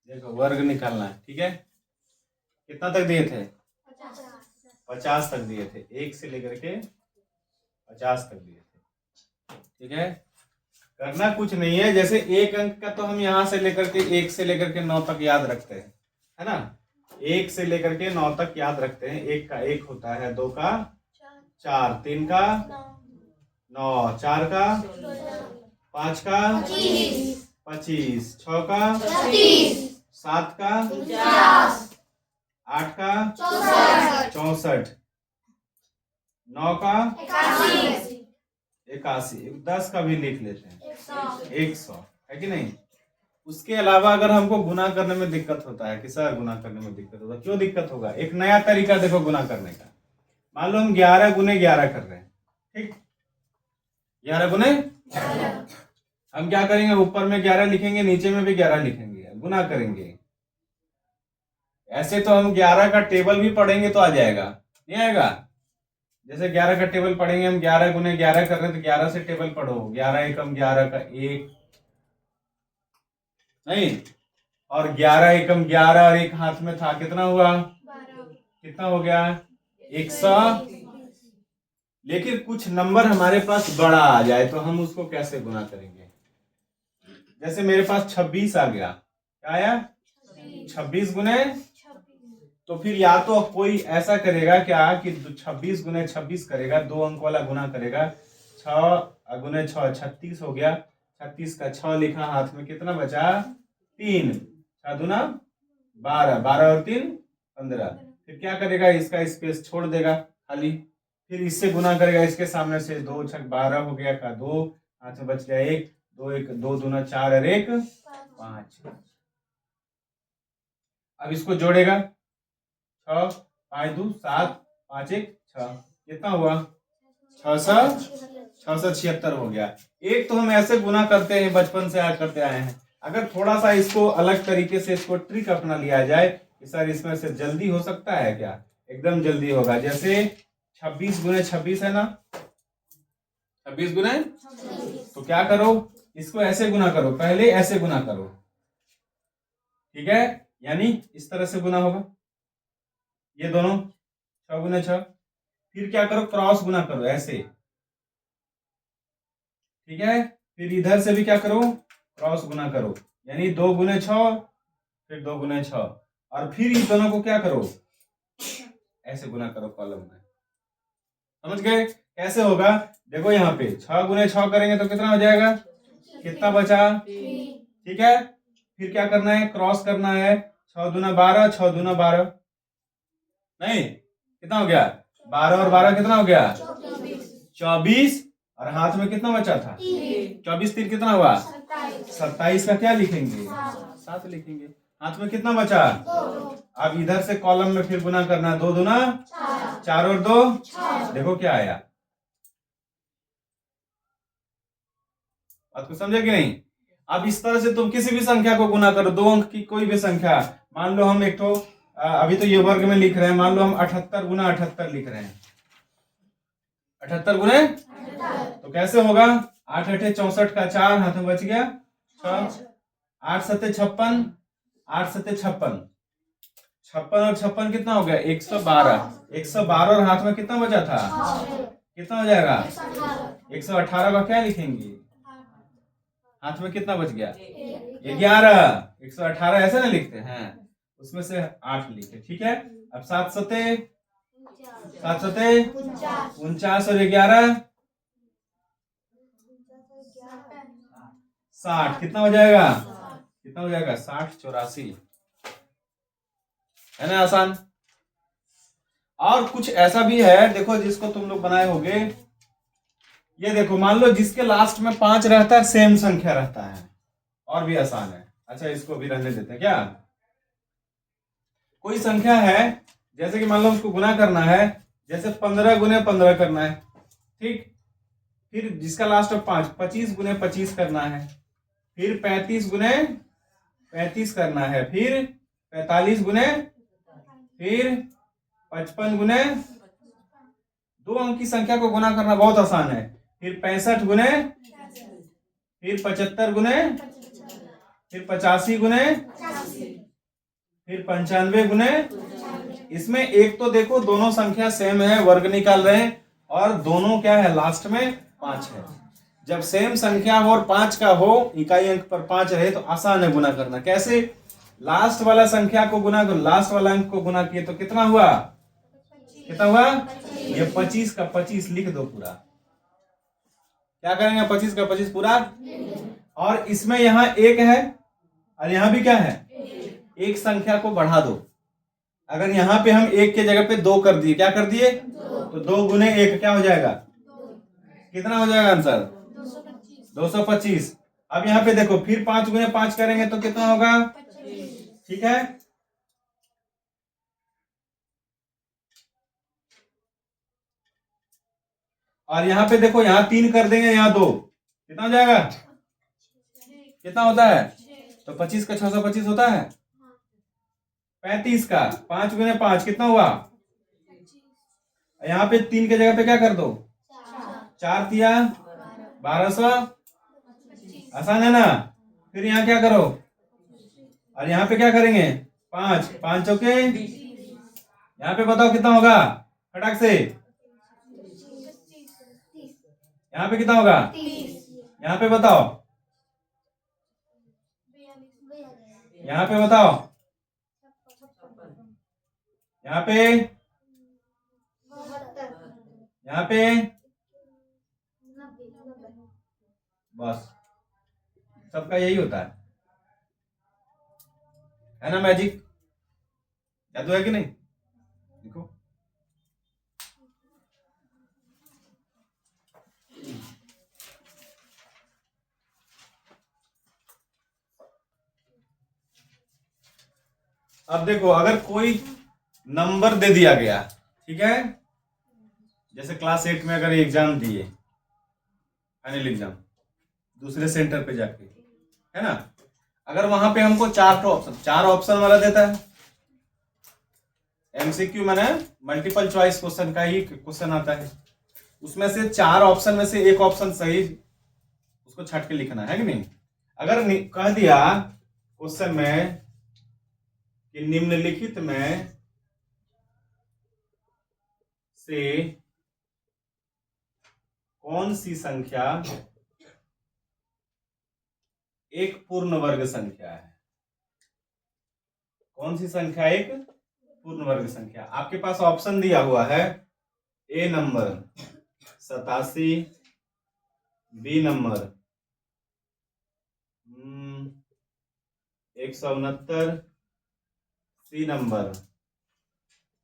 देखो वर्ग निकालना है, ठीक है। कितना तक दिए थे? 50 तक दिए थे, 1 से लेकर के 50 तक दिए थे, ठीक है। करना कुछ नहीं है, जैसे एक अंक का तो हम यहाँ से लेकर के 1 से लेकर के 9 तक याद रखते हैं, है ना। 1 से लेकर के 9 तक याद रखते हैं। 1 का 1 होता है, 2 का 4, 3 का 9, 4 का 5 का 25, 6 का 7 का 8 का 64, 9 का 81, 10 का भी लिख लेते हैं, 100, है कि नहीं। उसके अलावा अगर हमको गुना करने में दिक्कत होता है, किसा गुना करने में दिक्कत होता है, क्यों दिक्कत होगा? एक नया तरीका देखो गुना करने का। मान लो हम 11 गुने 11 कर रहे हैं, ठीक। 11 गुने हम क्या करेंगे, ऊपर में 11 लिखेंगे, नीचे में भी 11 लिखेंगे, गुना करेंगे। ऐसे तो हम 11 का टेबल भी पढ़ेंगे तो आ जाएगा, नहीं आएगा? जैसे 11 का टेबल पढ़ेंगे हम, 11 गुने 11 कर रहे हैं तो 11 से टेबल पढ़ो, 11 एकम 11 का 1, नहीं, और 11 एकम 11 और एक हाथ में था, कितना हुआ? 12। कितना हो गया? 100। लेकिन कुछ नंबर हमारे पास बड़ा आ जाए तो हम उसको कैसे गुना करेंगे? जैसे मेरे पास 26 आ गया, क्या आया? 26 गुने, तो फिर या तो कोई ऐसा करेगा क्या कि 26 गुने 26 करेगा, 2 अंक वाला गुना करेगा, 6 गुने 6 36 हो गया, 36 का 6 लिखा हाथ में, कितना बचा? 3, 6 दूना 12, 12 और 3 15। फिर क्या करेगा, इसका स्पेस छोड़ देगा खाली, फिर इससे गुना करेगा, इसके सामने से 2 6 12 हो गया का 2, हाथ में बच गया 1, 2 दूना 4 और 1 5। अब इसको जोड़ेगा, 6 5 2 7 5 1 6, कितना हुआ? 676 हो गया। एक तो हम ऐसे गुना करते हैं, बचपन से करते आए हैं। अगर थोड़ा सा इसको अलग तरीके से इसको ट्रिक अपना लिया जाए कि सर इसमें से जल्दी हो सकता है क्या? एकदम जल्दी होगा। जैसे 26 गुने 26 है ना, 26 गुने, तो क्या करो, इसको ऐसे गुना करो, पहले ऐसे गुना करो, ठीक है, यानी इस तरह से गुना होगा ये दोनों, 6 गुने 6। फिर क्या करो, क्रॉस गुना करो ऐसे, ठीक है। फिर इधर से भी क्या करो, क्रॉस गुना करो, यानी 2 गुने 6, फिर 2 गुने 6, और फिर इन दोनों को क्या करो, ऐसे गुना करो कॉलम में। समझ गए कैसे होगा? देखो यहाँ पे 6 गुने 6 करेंगे तो कितना हो जाएगा, कितना बचा? ठीक है। फिर क्या करना है, क्रॉस करना है, 6 दूना 12, 6 दूना 12, नहीं, कितना हो गया? 12 और 12 कितना हो गया? 24, और हाथ में कितना बचा था? 24 3 कितना हुआ? 27 का क्या लिखेंगे? 7 लिखेंगे। हाथ में कितना बचा? अब इधर से कॉलम में फिर गुना करना, 2 दूना 4 और 2, देखो क्या आया। बात को समझे कि नहीं? अब इस तरह से तुम किसी भी संख्या को गुना करो, 2 अंक की कोई भी संख्या। मान लो हम एक तो अभी तो ये वर्ग में लिख रहे हैं, मान लो हम 78 गुना 78 लिख रहे हैं, 78 गुने, तो कैसे होगा? 8 8 64 का 4 हाथ में बच गया 6, 8 7 56, 8 7 56, 56 और 56 कितना हो गया? 112, 112 और हाथ में कितना बचा था? कितना हो जाएगा? 118 का क्या लिखेंगे? हाथ में कितना बच गया? 11। 118 ऐसे ना लिखते हैं, उसमें से 8 लिखे, ठीक है। अब 7 सते 49 और 11 60, कितना हो जाएगा? कितना हो जाएगा? 60 84, है ना आसान। और कुछ ऐसा भी है, देखो जिसको तुम लोग बनाए होगे, ये देखो, मान लो जिसके लास्ट में 5 रहता है, सेम संख्या रहता है, और भी आसान है। अच्छा इसको भी रहने देते हैं क्या? कोई संख्या है, जैसे कि मान लो उसको गुना करना है, जैसे 15 गुने 15 करना है, ठीक। फिर जिसका लास्ट में 5, 25 गुने 25 करना है, फिर 35 गुने 35 करना है, फिर 45 गुने, फिर 55 गुने, 2 अंक की संख्या को गुना करना बहुत आसान है। फिर 65 गुने, फिर 75 गुने, फिर 85 गुने, फिर 95 गुने, इसमें एक तो देखो दोनों संख्या सेम है, वर्ग निकाल रहे हैं, और दोनों क्या है लास्ट में 5 है। जब सेम संख्या हो और 5 का हो, इकाई अंक पर 5 रहे तो आसान है गुना करना। कैसे? लास्ट वाला संख्या को गुना करो, लास्ट वाला अंक को गुना किए तो कितना हुआ? कितना हुआ? ये 25 का 25 लिख दो पूरा। क्या करेंगे? 25 का 25 पूरा। और इसमें यहाँ एक है और यहाँ भी क्या है? एक संख्या को बढ़ा दो। अगर यहाँ पे हम एक के जगह पे 2 कर दिए, क्या कर दिए? तो 2 गुने 1 क्या हो जाएगा? कितना हो जाएगा आंसर? 225। अब यहाँ पे देखो, फिर 5 गुने 5 करेंगे तो कितना होगा? ठीक है, और यहाँ पे देखो, यहाँ 3 कर देंगे, यहाँ 2, कितना हो जाएगा? कितना होता है? तो 25 का 625 होता है। 35 का 5 गुने 5 कितना हुआ? यहाँ पे 3 के जगह पे क्या कर दो? 4 दिया 1200। आसान है ना? फिर यहाँ क्या करो, और यहाँ पे क्या करेंगे? 5 5 चौके, यहाँ पे बताओ कितना होगा फटाक से? यहाँ पे कितना होगा? यहाँ पे बताओ, यहाँ पे बताओ, यहाँ पे, यहाँ पे, बस सबका यही होता है ना? मैजिक जादू है कि नहीं? देखो, अब देखो, अगर कोई नंबर दे दिया गया, ठीक है, जैसे क्लास 8 में अगर एग्जाम दिए, फाइनल एग्जाम, दूसरे सेंटर पे जाके, है ना, अगर वहां पे हमको 4 ऑप्शन वाला देता है, एमसीक्यू माने मल्टीपल चॉइस क्वेश्चन का ही क्वेश्चन आता है, उसमें से 4 ऑप्शन में से एक ऑप्शन सही, उसको छट के लिखना है कि नहीं? अगर कह दिया क्वेश्चन में कि निम्नलिखित में से कौन सी संख्या एक पूर्ण वर्ग संख्या है? कौन सी संख्या एक पूर्ण वर्ग संख्या? आपके पास ऑप्शन दिया हुआ है, A number 87, B number 169, C number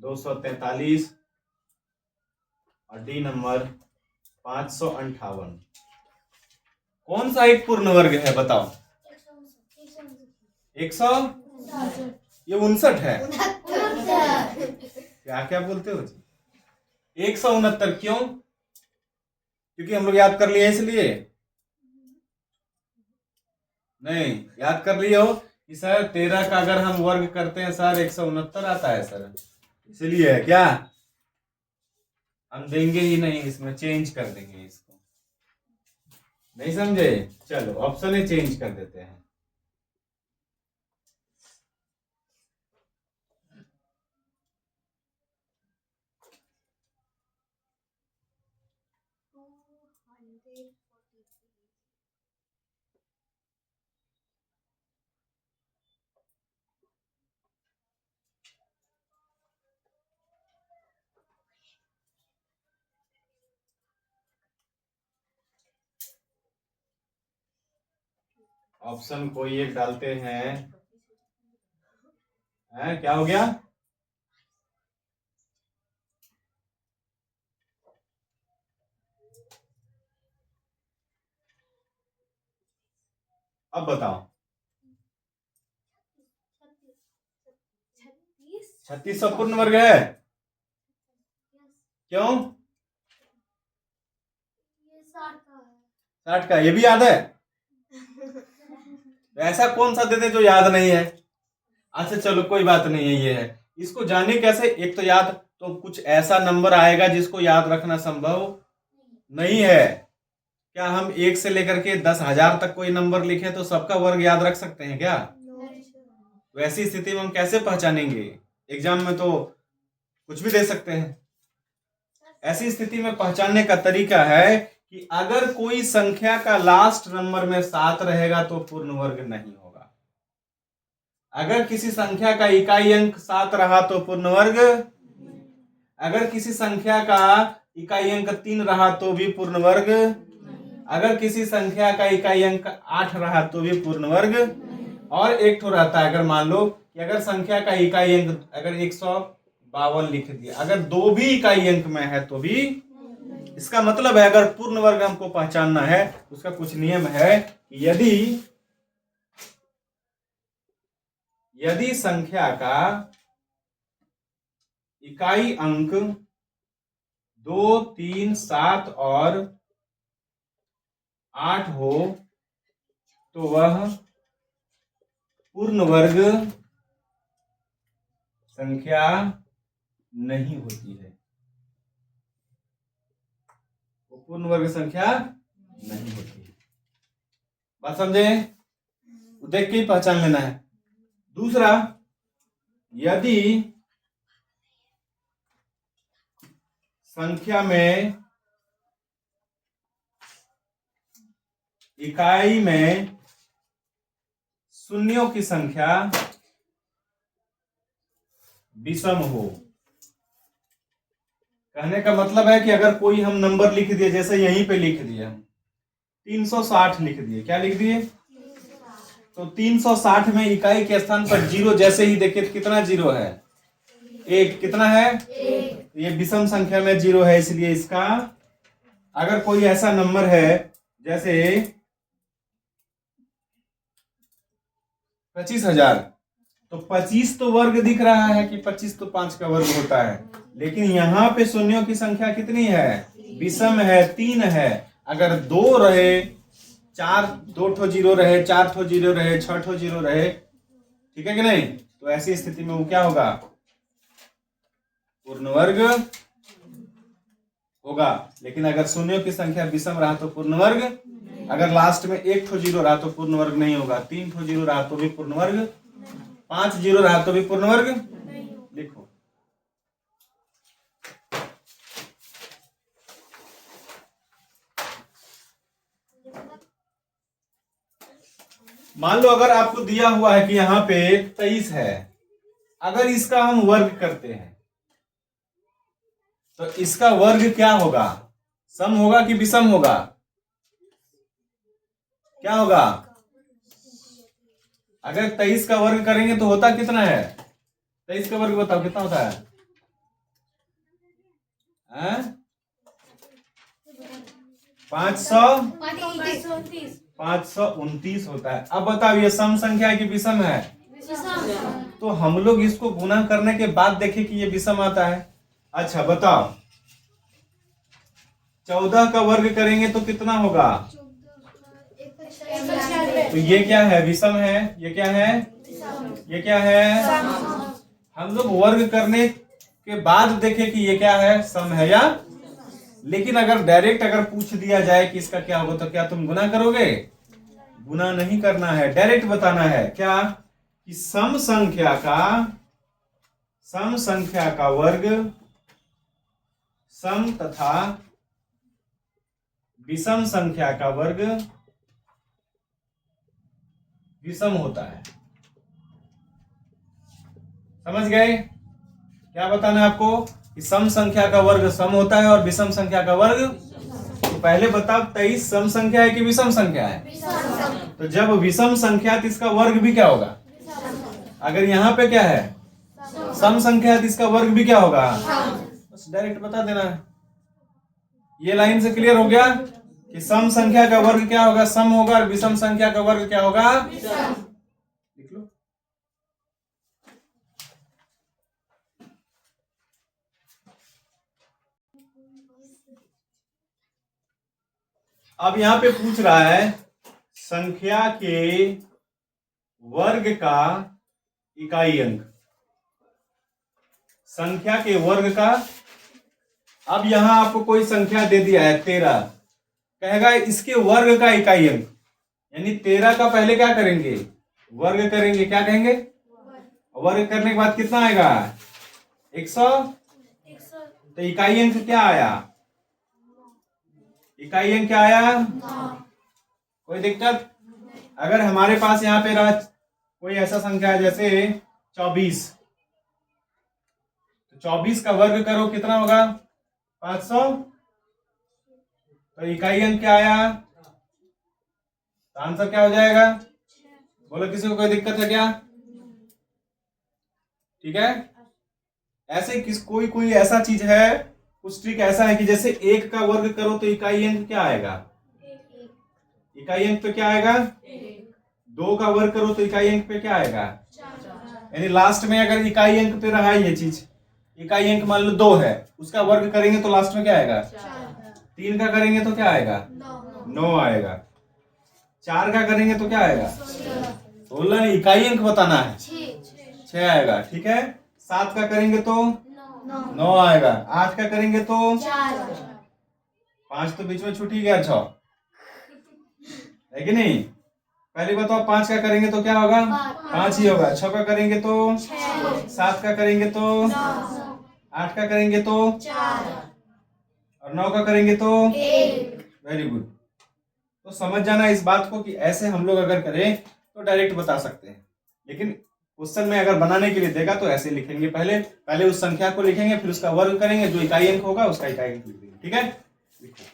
243 और डी नंबर 558। कौन सा एक पूर्ण वर्ग है बताओ? 100, ये 59 है। क्या क्या बोलते हो जी? 169 क्यों? क्योंकि हम लोग याद कर लिए इसलिए? नहीं, याद कर लिए हो कि सर 13 का अगर हम वर्ग करते हैं सर 169 आता है सर, इसलिए है क्या? हम देंगे ही नहीं, इसमें चेंज कर देंगे इसको। नहीं समझे? चलो ऑप्शन ही चेंज कर देते हैं। ऑप्शन कोई एक डालते हैं, क्या हो गया? अब बताओ, 3600 पूर्ण वर्ग है? क्यों? 60 का, ये भी याद है? तो ऐसा कौन सा देते जो याद नहीं है? अच्छा चलो कोई बात नहीं है, ये है। इसको जाने कैसे? एक तो याद, तो कुछ ऐसा नंबर आएगा जिसको याद रखना संभव नहीं है। क्या हम 1 से लेकर के 10,000 तक कोई नंबर लिखे तो सबका वर्ग याद रख सकते हैं क्या? वैसी स्थिति में हम कैसे पहचानेंगे? एग्जाम में तो कुछ भी दे सकते हैं। ऐसी स्थिति में पहचानने का तरीका है कि अगर कोई संख्या का लास्ट नंबर में 7 रहेगा तो पूर्ण वर्ग नहीं होगा। अगर किसी संख्या का इकाई अंक 7 रहा तो पूर्ण वर्ग, अगर किसी संख्या का इकाई अंक 3 रहा तो भी पूर्ण वर्ग, अगर किसी संख्या का इकाई अंक 8 रहा तो भी पूर्ण वर्ग, और एक ठो रहता है, अगर मान लो कि अगर संख्या का इकाई अंक अगर 152 लिख दिया, अगर दो भी इकाई अंक में है तो भी, इसका मतलब है अगर पूर्ण वर्ग हमको पहचानना है उसका कुछ नियम है कि यदि संख्या का इकाई अंक 2, 3, 7 और 8 हो तो वह पूर्ण वर्ग संख्या नहीं होती है। वो पूर्ण वर्ग संख्या नहीं होती है। बात समझे? देख के ही पहचान लेना है। दूसरा, यदि संख्या में इकाई में शून्यों की संख्या विषम हो, कहने का मतलब है कि अगर कोई हम नंबर लिख दिए, जैसे यहीं पे लिख दिए हम 360 लिख दिए, क्या लिख दिए? तो 360 में इकाई के स्थान पर जीरो जैसे ही देखे तो कितना जीरो है? एक। कितना है? एक। ये विषम संख्या में जीरो है, इसलिए इसका अगर कोई ऐसा नंबर है जैसे 25,000, तो 25 तो वर्ग दिख रहा है कि 25 तो 5 का वर्ग होता है, लेकिन यहाँ पे शून्यों की संख्या कितनी है? विषम है, 3 है। अगर 2 रहे, 4, 2 ठो जीरो रहे, 4 ठो जीरो रहे, 6 ठो जीरो रहे, ठीक है कि नहीं? तो ऐसी स्थिति में वो क्या होगा? पूर्ण वर्ग होगा। लेकिन अगर शून्यों की संख्या विषम रहा तो पूर्ण वर्ग, अगर लास्ट में 1 ठो जीरो रहा तो पूर्ण वर्ग नहीं होगा, 3 ठो जीरो रहा तो भी पूर्ण वर्ग, 5 जीरो रहा तो भी पूर्ण वर्ग। लिखो, मान लो अगर आपको दिया हुआ है कि यहाँ पे 23 है, अगर इसका हम वर्ग करते हैं तो इसका वर्ग क्या होगा? सम होगा कि विषम होगा? क्या होगा? अगर 23 का वर्ग करेंगे तो होता कितना है? 23 का वर्ग बताओ कितना होता है? 529 होता है। अब बताओ ये सम संख्या है कि विषम है? तो हम लोग इसको गुना करने के बाद देखें कि ये विषम आता है। अच्छा बताओ, 14 का वर्ग करेंगे तो कितना होगा? तो ये क्या है? विषम है। ये क्या है? ये क्या है? हम लोग वर्ग करने के बाद देखें कि ये क्या है, सम है या? लेकिन अगर डायरेक्ट अगर पूछ दिया जाए कि इसका क्या होगा तो क्या तुम गुना करोगे? गुना नहीं करना है, डायरेक्ट बताना है। क्या? कि सम संख्या का वर्ग सम तथा विषम संख्या का वर्ग विषम होता है। समझ गए? क्या बताना है आपको? कि सम संख्या का वर्ग सम होता है और विषम संख्या का वर्ग। तो पहले बताओ 23 सम संख्या है कि विषम संख्या है? तो जब विषम संख्या तो इसका वर्ग भी क्या होगा? अगर यहाँ पे क्या है? सम संख्या है तो इसका वर्ग भी क्या होगा? बस डायरेक्ट बता देना है। ये लाइन से क्लियर हो गया कि सम संख्या का वर्ग क्या होगा? सम होगा, और विषम संख्या का वर्ग क्या होगा? लिख लो। अब यहां पे पूछ रहा है संख्या के वर्ग का इकाई अंक। संख्या के वर्ग का, अब यहां आपको कोई संख्या दे दिया है 13, कहेगा इसके वर्ग का इकाई अंक, यानी 13 का पहले क्या करेंगे? वर्ग करेंगे। क्या कहेंगे? वर्ग करने के बाद कितना आएगा 100। तो इकाई अंक क्या आया, इकाई अंक क्या आया, कोई दिक्कत। अगर हमारे पास यहाँ पे रहा कोई ऐसा संख्या है जैसे 24, तो 24 का वर्ग करो कितना होगा 500। तो इकाई अंक क्या आया, तो आंसर क्या हो जाएगा, बोलो किसी को कोई दिक्कत है क्या, ठीक है। ऐसे कोई कोई ऐसा चीज है, कुछ ट्रिक ऐसा है कि जैसे 1 का वर्ग करो तो इकाई अंक क्या आएगा, इकाई अंक पे क्या आएगा, 2 का वर्ग करो तो इकाई अंक पे क्या आएगा, यानी लास्ट में अगर इकाई अंक पे रहा ये चीज, इकाई अंक मान लो 2 है, उसका वर्ग करेंगे तो लास्ट में क्या आएगा 3 का करेंगे तो क्या आएगा 9 आएगा, 4 का करेंगे तो क्या आएगा 16, इकाई अंक बताना है 6 आएगा, ठीक है। 7 का करेंगे तो 9 आएगा, 8 का करेंगे तो 5 तो बीच में छूट ही गया 6 है कि नहीं। पहले बताओ 5 का करेंगे तो क्या होगा 5 ही होगा, 6 का करेंगे तो 7 का करेंगे तो 8 का करेंगे तो और 9 का करेंगे तो वेरी गुड। तो समझ जाना इस बात को कि ऐसे हम लोग अगर करें तो डायरेक्ट बता सकते हैं, लेकिन क्वेश्चन में अगर बनाने के लिए देगा तो ऐसे लिखेंगे, पहले उस संख्या को लिखेंगे, फिर उसका वर्ग करेंगे, जो इकाई अंक होगा उसका इकाई अंक लिख देंगे, ठीक है। लिखो।